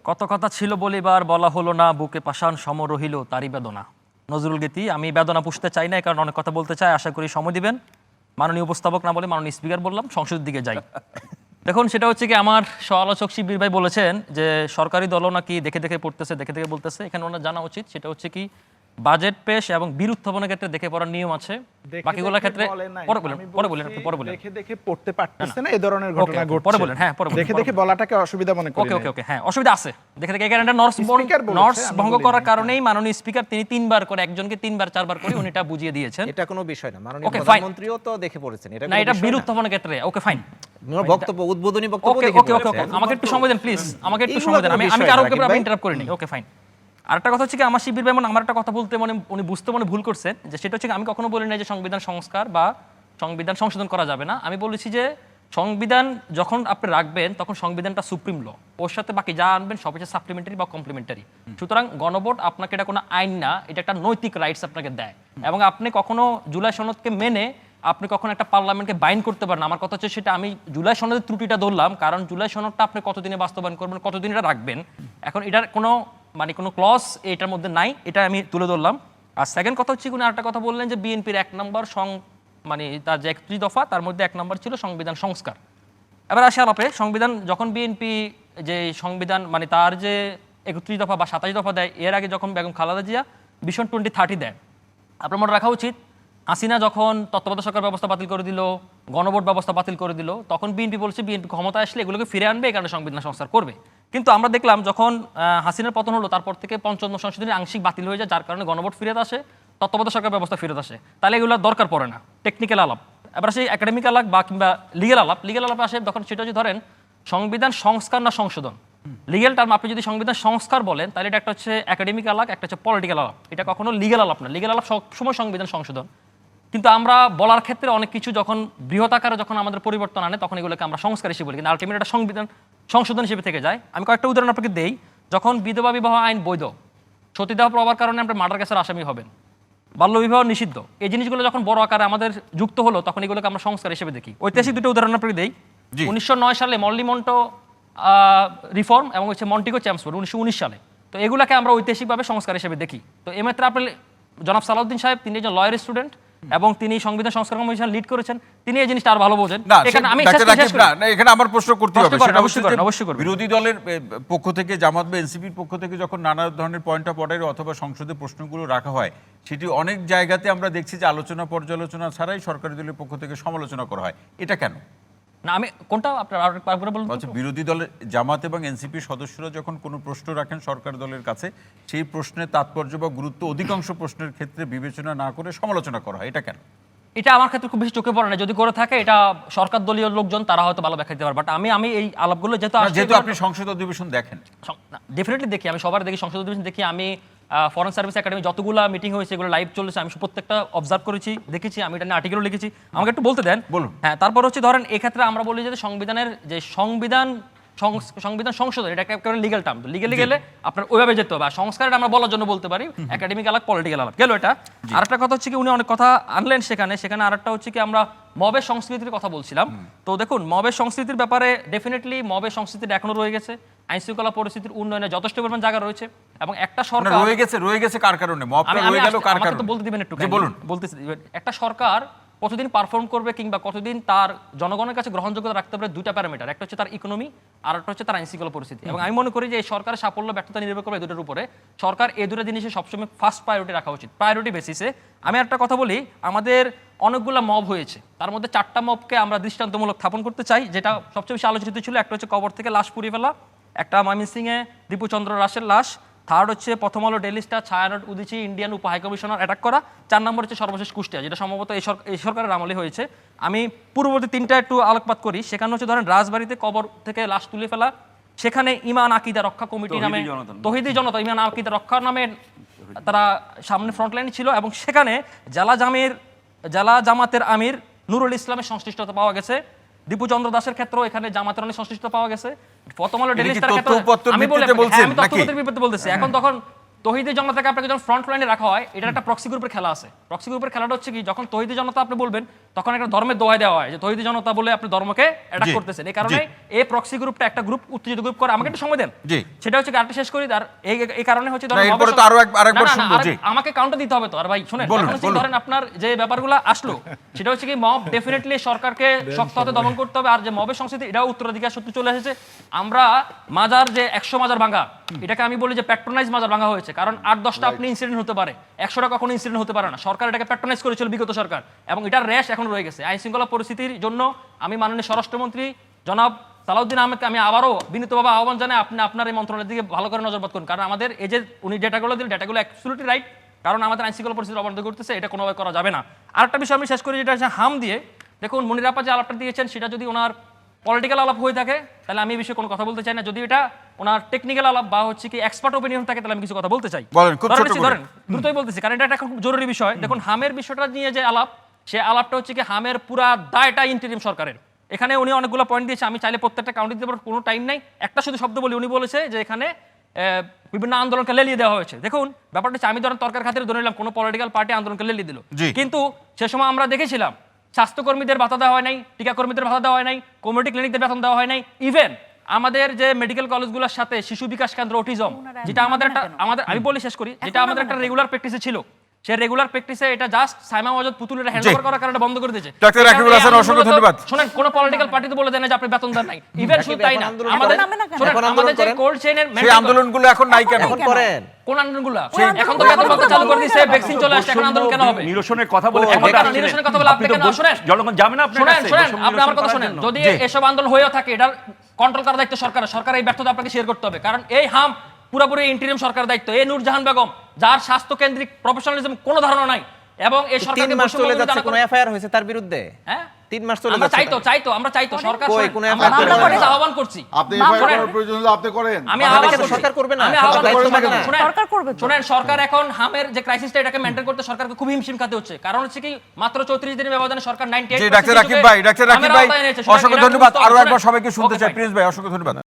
কত কথা ছিল বলিবার বলা হলো না, বুকে পাষাণ সম রহিল তারই বেদনা। নজরুল গীতি। আমি বেদনা পুষতে চাই না, কারণ অনেক কথা বলতে চাই, আশা করি সময় দিবেন। মাননীয় উপস্থাপক না বলে মাননীয় স্পিকার বললাম, সংসদের দিকে যাই। দেখুন, সেটা হচ্ছে কি, আমার সহ-আলোচক শিবির ভাই বলেছেন যে সরকারি দলও নাকি দেখে দেখে পড়তেছে, দেখে দেখে বলতেছে। এখানে ওনার জানা উচিত সেটা হচ্ছে কি, বাজেট পেশ এবং বিল উত্থাপনের ক্ষেত্রে দেখে পড়ার নিয়ম আছে, বাকিগুলোর ক্ষেত্রে পরে বলেন। দেখে দেখে পড়তে পারতেছে না, এই ধরনের ঘটনা ঘটছে। পরে বলেন, হ্যাঁ পরে বলেন। দেখে দেখে বলাটাকে অসুবিধা মনে করি। ওকে, হ্যাঁ অসুবিধা আছে। দেখে দেখে এখানে নর্স ভঙ্গ করার কারণেই মাননীয় স্পিকার তিনি তিনবার করে, একজনকে তিনবার চারবার করে উনি এটা বুঝিয়ে দিয়েছেন। এটা কোনো বিষয় না, মাননীয় প্রধানমন্ত্রীও তো দেখে পড়েছেন। এটা না, এটা বিল উত্থাপনের ক্ষেত্রে। ওকে ফাইন, বক্তব্য, উদ্বোধনী বক্তব্য দেখে ওকে, আমাকে একটু সময় দেন প্লিজ, আমাকে একটু সময় দেন। আমি কারোকে আমি ইন্টারাপ্ট করিনি। Okay fine. আরেকটা কথা হচ্ছে কি, আমার শিবির ভাই আমার একটা কথা বলতে উনি বুঝতে ভুল করছেন, যে সেটা হচ্ছে আমি কখনো বলি না যে সংবিধান সংস্কার বা সংবিধান সংশোধন করা যাবে না। আমি বলেছি যে সংবিধান যখন আপনি রাখবেন তখন সংবিধানটা সুপ্রিম ল, ওর সাথে বাকি যা আনবেন সব হচ্ছে সাপ্লিমেন্টারি বা কমপ্লিমেন্টারি। সুতরাং গণভোট আপনাকে এটা কোনো আইন না, এটা একটা নৈতিক রাইটস আপনাকে দেয়। এবং আপনি কখনো জুলাই সনদকে মেনে আপনি কখনো একটা পার্লামেন্টকে বাইন্ড করতে পারেন। আমার কথা হচ্ছে সেটা, আমি জুলাই সনদের ত্রুটিটা ধরলাম, কারণ জুলাই সনদটা আপনি কতদিনে বাস্তবায়ন করবেন, কতদিন এটা রাখবেন, এখন এটার কোনো কোনো ক্লজ এটার মধ্যে নাই, এটা আমি তুলে ধরলাম। আর সেকেন্ড কথা হচ্ছে, উনি আরেকটা কথা বললেন যে বিএনপির 1 নম্বর তার যে 31 দফা, তার মধ্যে 1 নম্বর ছিল সংবিধান সংস্কার। এবার আসে আলাপে সংবিধান, যখন বিএনপি যে সংবিধান তার যে 31 দফা বা 27 দফা দেয়, এর আগে যখন বেগম খালেদা জিয়া ভিশন 2030 দেয়, আপনার মনে রাখা উচিত, হাসিনা যখন তত্ত্বাবধায়ক সরকার ব্যবস্থা বাতিল করে দিল, গণভোট ব্যবস্থা বাতিল করে দিল, তখন বিএনপি বলছে বিএনপি ক্ষমতায় আসলে এগুলোকে ফিরে আনবে, এই কারণে সংবিধান সংস্কার করবে। কিন্তু আমরা দেখলাম যখন হাসিনার পতন হলো, তারপর থেকে 55 সংশোধনী আংশিক বাতিল হয়ে যায়, যার কারণে গণভোট ফিরে আসে, তত্ত্বাবধায়ক সরকার ব্যবস্থা ফিরে আসে। তাহলে এগুলো দরকার পড়ে না, টেকনিক্যাল আলাপ। এবার সেই একাডেমিক আলাপ বা কিংবা লিগেল আলাপে আসে, তখন সেটা যদি ধরেন সংবিধান সংস্কার না সংশোধন, লিগেল টার্ম আপনি যদি সংবিধান সংস্কার বলেন, তাহলে এটা একটা হচ্ছে একাডেমিক আলাপ, একটা হচ্ছে পলিটিক্যাল আলাপ। এটা কখনো লিগেল আলাপ না। লিগেল আলাপ সবসময় সংবিধান সংশোধন। কিন্তু আমরা বলার ক্ষেত্রে অনেক কিছু যখন বৃহৎ আকারে যখন আমাদের পরিবর্তন আনে, তখন এগুলোকে আমরা সংস্কার হিসেবে বলি, কিন্তু আলটিমেট এটা সংবিধান সংশোধন হিসেবে থেকে যায়। আমি কয়েকটা উদাহরণ আপনাকে দেই। যখন বিধবা বিবাহ আইন বৈধ, সতীদাহ প্রবাহের কারণে আমরা মার্ডার কেসের আসামি হবেন, বাল্যবিবাহ নিষিদ্ধ, এই জিনিসগুলো যখন বড় আকারে আমাদের যুক্ত হলো, তখন এগুলোকে আমরা সংস্কার হিসেবে দেখি। ঐতিহাসিক দুটো উদাহরণ আপনাকে দেই। 1909 সালে মন্টো রিফর্ম এবং হচ্ছে মন্টিগো চ্যাম্পসফোর্ড 1919 সালে। তো এগুলোকে আমরা ঐতিহাসিকভাবে সংস্কার হিসেবে দেখি। তো এক্ষেত্রে আপনি জনাব সালাউদ্দিন সাহেব, তিনি একজন লয়ার স্টুডেন্ট এবং তিনি সংবিধান সংস্কার কমিশন লিড করেছেন, তিনি এই জিনিসটা আর ভালো বোঝেন। এখানে আমার প্রশ্ন করতে হবে, বিরোধী দলের পক্ষ থেকে, জামাত বা এনসিপির পক্ষ থেকে যখন নানা ধরনের পয়েন্ট অফ অর্ডার অথবা সংসদে প্রশ্নগুলো রাখা হয়, সেটি অনেক জায়গাতে আমরা দেখছি যে আলোচনা পর্যালোচনা ছাড়াই সরকারি দলের পক্ষ থেকে সমালোচনা করা হয়। এটা কেন? না, আমি কোনটা আপনার বলুন। বিরোধী দলের জামাত এবং এনসিপির সদস্যরা যখন কোনো প্রশ্ন রাখেন সরকার দলের কাছে, সেই প্রশ্নের তাৎপর্য বা গুরুত্ব অধিকাংশ প্রশ্নের ক্ষেত্রে বিবেচনা না করে সমালোচনা করা হয়। এটা কেন? এটা আমার ক্ষেত্রে খুব বেশি চোখে পড়ে না। যদি করে থাকে এটা সরকার দলীয় লোকজন, তারা হয়তো ভালো ব্যাখ্যা দিতে পারে। বাট আমি এই আলাপগুলো যেহেতু আপনি সংসদ অধিবেশন দেখেন, ডেফিনেটলি দেখি, আমি সবার দেখি, সংসদ অধিবেশন দেখি। আমি ফরেন সার্ভিস একাডেমি যতগুলো মিটিং হয়েছে, এগুলো লাইভ চলেছে, আমি প্রত্যেকটা অবজার্ভ করেছি, দেখেছি, আমি এটা নিয়ে আর্টিকেলও লিখেছি। আমাকে একটু বলতে দেন। বলুন। হ্যাঁ, তারপর হচ্ছে ধরেন এক্ষেত্রে আমরা বলি যে সংবিধানের যে সংবিধান সংশোধন, এটা একেবারে লিগ্যাল টার্ম। লিগ্যালি গেলে আপনার ওইভাবে যেতে হবে। আর সংস্কারটা আমরা বলার জন্য বলতে পারি, একাডেমিক আলাপ, পলিটিক্যাল আলাপ গেল এটা। আরেকটা কথা হচ্ছে কি, উনি অনেক কথা আনলেন সেখানে আরেকটা হচ্ছে কি, আমরা মবের সংস্কৃতির কথা বলছিলাম। তো দেখুন, মবের সংস্কৃতির ব্যাপারে ডেফিনেটলি মবের সংস্কৃতিটা এখনো রয়ে গেছে। আইন শৃঙ্খলা পরিস্থিতির উন্নয়নে যথেষ্ট পরিমাণ জায়গা রয়েছে এবং একটা সরকার রয়ে গেছে কার কারণে? মবটা রয়ে গেল কার কারণে? তো বলতে দিবেন একটু, বলুন। বলতেছি, একটা সরকার কতদিন পারফর্ম করবে কিংবা কতদিন তার জনগণের কাছে গ্রহণযোগ্যতা রাখতে পারে, দুইটা প্যারামিটার, একটা হচ্ছে তার ইকোনমি আর একটা হচ্ছে তার আইন শৃঙ্খলা পরিস্থিতি। এবং আমি মনে করি যে এই সরকারের সাফল্য ব্যর্থতা নির্ভর করবে এই দুটোর উপরে। সরকার এই দুটো জিনিসে সবসময় ফার্স্ট প্রায়োরিটি রাখা উচিত, প্রায়োরিটি বেসিসে। আমি একটা কথা বলি, আমাদের অনেকগুলো মব হয়েছে, তার মধ্যে 4টা মবকে আমরা দৃষ্টান্তমূলক স্থাপন করতে চাই, যেটা সবচেয়ে বেশি আলোচিত ছিল। একটা হচ্ছে কবর থেকে লাশ পুড়িয়ে ফেলা, একটা ময়মনসিংহে দীপুচন্দ্র রাসের লাশ, থার্ড হচ্ছে প্রথম আলো daily star Chhayanaut Udichi Indian উপ হাই কমিশনার অ্যাটাক করা, 4 নম্বর হচ্ছে সর্বশেষ কুষ্টিয়া, যেটা সম্ভবত এই সরকারের আমলে হয়েছে। আমি পূর্ববর্তী 3টা একটু আলোকপাত করি। সেখানে হচ্ছে ধরেন রাজবাড়িতে কবর থেকে লাশ তুলে ফেলা, সেখানে ইমান আকিদা রক্ষা কমিটি নামে, তৌহিদি জনতা ইমান আকিদা রক্ষা নামে তারা সামনে ফ্রন্টলাইনে ছিল, এবং সেখানে জেলা জামাতের আমির নুরুল ইসলামের সংশ্লিষ্টতা পাওয়া গেছে। দীপুচন্দ্র দাসের ক্ষেত্রেও এখানে জামাতের অনেক সংশ্লিষ্ট পাওয়া গেছে। প্রথম আলো ডেইলি স্টারের ক্ষেত্রে আমি তথ্যপত্রের বিপরীতে বলতেছি। এখন তখন তৌহিদি জনতাকে আপনাকে যখন ফ্রন্ট লাইনে রাখা হয়, এটা একটা প্রক্সি গ্রুপের খেলা আছে। প্রক্সি গ্রুপের খেলাটা হচ্ছে কি, যখন তৌহিদি জনতা আপনি বলবেন তখন একটা ধর্মের দোহাই দেওয়া হয় যে তৌহিদি জনতা বলে আপনি ধর্মকে অ্যাটাক জি, করতেছেন। এই কারণে জি। এই প্রক্সি গ্রুপটা একটা গ্রুপ উত্তেজিত গ্রুপ করে, আমাকে একটু সময় দেন। জি। সেটা হচ্ছে আরেকটা শেষ করি, আর এই কারণে হচ্ছে না, এরপরে তো আরেকবার শুনবো, জি। আমাকে কাউন্টার দিতে হবে তো। আর ভাই শুনেন, বলুন, এখন হচ্ছে বলুন। ধরেন আপনার যে ব্যাপারগুলো আসলো সেটা হচ্ছে কি মব ডেফিনেটলি সরকারকে শক্ত হাতে দমন করতে হবে। আর যে মবের সংস্কৃতি এটাও উত্তরাধিকার সূত্রে চলে এসেছে। আমরা মাজার যে 100 মাজার ভাঙা, এটাকে আমি বলি যে প্যাট্রোনাইজ মাজার ভাঙা হয়েছে। কারণ 8-10টা আপনি ইনসিডেন্ট হতে পারে, 100টা কখনো ইনসিডেন্ট হতে পারে না। সরকার এটাকে প্যাট্রোনাইজ করেছিল বিগত সরকার, এবং এটার রেশ এখন রয়ে গেছে। আইন শৃঙ্খলা পরিস্থিতির জন্য আমি মাননীয় স্বরাষ্ট্রমন্ত্রী জনাব সালাউদ্দিন আহমেদকে আমি আবারও বিনীতভাবে আহ্বান জানাই, আপনি আপনার এই মন্ত্রণালয়ের দিকে ভালো করে নজরপাত করুন। কারণ আমাদের এই যে উনি ডেটাগুলো দিলেন, ডেটাগুলো অ্যাবসলিউটলি রাইট। কারণ আমাদের আইন শৃঙ্খলা পরিস্থিতির অবনতি করতেছে, এটা কোনোভাবে করা যাবে না। আরেকটা বিষয় আমি শেষ করি, যেটা হচ্ছে হাম দিয়ে। দেখুন মনির আপা যে আলাপটা দিয়েছেন, সেটা যদি ওনার পলিটিক্যাল আলাপ হয়ে থাকে তাহলে আমি এই বিষয়ে কোনো কথা বলতে চাই না। যদি এটা ওনার টেকনিক্যাল আলাপ বা হচ্ছে কি এক্সপার্ট ওপিনিয়ন থাকে তাহলে আমি কিছু কথা বলতে চাই। বলেন, খুব ছোট করে। ধরেন দ্রুতই বলতেছি, কারণ এটা একটা খুব জরুরি বিষয়। দেখুন হামের বিষয়টা নিয়ে যে আলাপ, সে আলাপটা হচ্ছে কি হামের পুরা দায়টা ইন্টারিম সরকারের। এখানে উনি অনেকগুলো পয়েন্ট দিয়েছে, আমি চাইলে প্রত্যেকটা কাউন্ট দিতে পারবো, কোনো টাইম নাই। একটা শুধু শব্দ বলি, উনি বলেছে যে এখানে বিভিন্ন আন্দোলনকে লেলিয়ে দেওয়া হয়েছে। দেখুন ব্যাপারটা হচ্ছে, আমি ধরেন তরকার খাতিরে ধরে নিলাম কোনো পলিটিক্যাল পার্টি আন্দোলনকে লেলিয়ে দিল, জি। কিন্তু সে সময় আমরা দেখেছিলাম স্বাস্থ্যকর্মীদের ভাতা দেওয়া হয় নাই, টিকাকর্মীদের ভাতা দেওয়া হয় নাই, কমিউনিটি ক্লিনিকদের বেতন দেওয়া হয় নাই। ইভেন আমাদের যে মেডিকেল কলেজগুলোর সাথে শিশু বিকাশ কেন্দ্র অটিজম, যেটা আমাদের একটা আমি বলি শেষ করি, যেটা আমাদের একটা রেগুলার প্র্যাকটিসে ছিল, সেই রেগুলার প্র্যাকটিসে এটা জাস্ট সাইমা ওয়াজদ পুতুলের হ্যান্ডওভার করার কারণে বন্ধ করে দিয়েছে। ডাক্তার রাকিবুল হাসান, অসংখ্য ধন্যবাদ। শুনেন, কোন পলিটিক্যাল পার্টি তো বলে দেন না যে আপনি বেতন দেন নাই। ইভেন শুধু তাই না, আমাদের শুনেন, আমাদের যে কোল্ড চেইনের সেই আন্দোলনগুলো এখন নাই কেন? এখন করেন কোন আন্দোলনগুলো? এখন তো বেতন ভাতা চালু করে দিয়েছে, ভ্যাকসিন চলে আসছে, এখন আন্দোলন কেন হবে? নিরসনের কথা বলে এখন কেন নিরসনের কথা বলে আপনি কেন শুনেন? জনগণ যাবে না আপনার শুনেন কাছে? শুনেন, বৈষম্য আপনি আমার কথা নিরসন শুনেন। করার জন্য। যদি জি। এসব আন্দোলন হয়েও থাকে, এটার কন্ট্রোল করার দায়িত্ব সরকার। সরকার এই ব্যর্থতা আপনাকে শেয়ার করতে হবে, কারণ এই হাম পুরোপুরি ইন্টারিম সরকার দায়িত্ব। এই নূরজাহান বেগম, যার স্বাস্থ্য কেন্দ্রিক প্রফেশনালিজম কোনো ধারণা নাই, এবং এই 3 সরকারকে মাস চলে যাচ্ছে, বৈষম্য কোনো এফআইআর হয়েছে তার বিরুদ্ধে? হ্যাঁ 3 মাস চলে আমরা যাচ্ছে। আমরা চাইতো সরকার কই, শুনেন, কোনো আমরা FIR মামলা করে করে না। আহ্বান করছি। আপনি এফআইআর শোনেন, করার প্রয়োজন হলে আপনি করেন। আমি বাংলাদেশে আহ্বান তো করছি। সরকার করবে না, আমি সরকার আহ্বান দায়িত্ব করছি। থাকে না। শুনেন, সরকার করবে তো। শুনেন, সরকার এখন হামের যে ক্রাইসিসটা, এটাকে মেইনটেইন করতে সরকারকে খুব হিমশিম খাতে হচ্ছে। কারণ হচ্ছে কি মাত্র 34 দিনের ব্যবধানে সরকার 98% জি, ডাক্তার রাকিব ভাই, অসংখ্য ধন্যবাদ। আরো একবার সবাইকে শুনতে চাই, প্রিন্স ভাই, অসংখ্য ধন্যবাদ।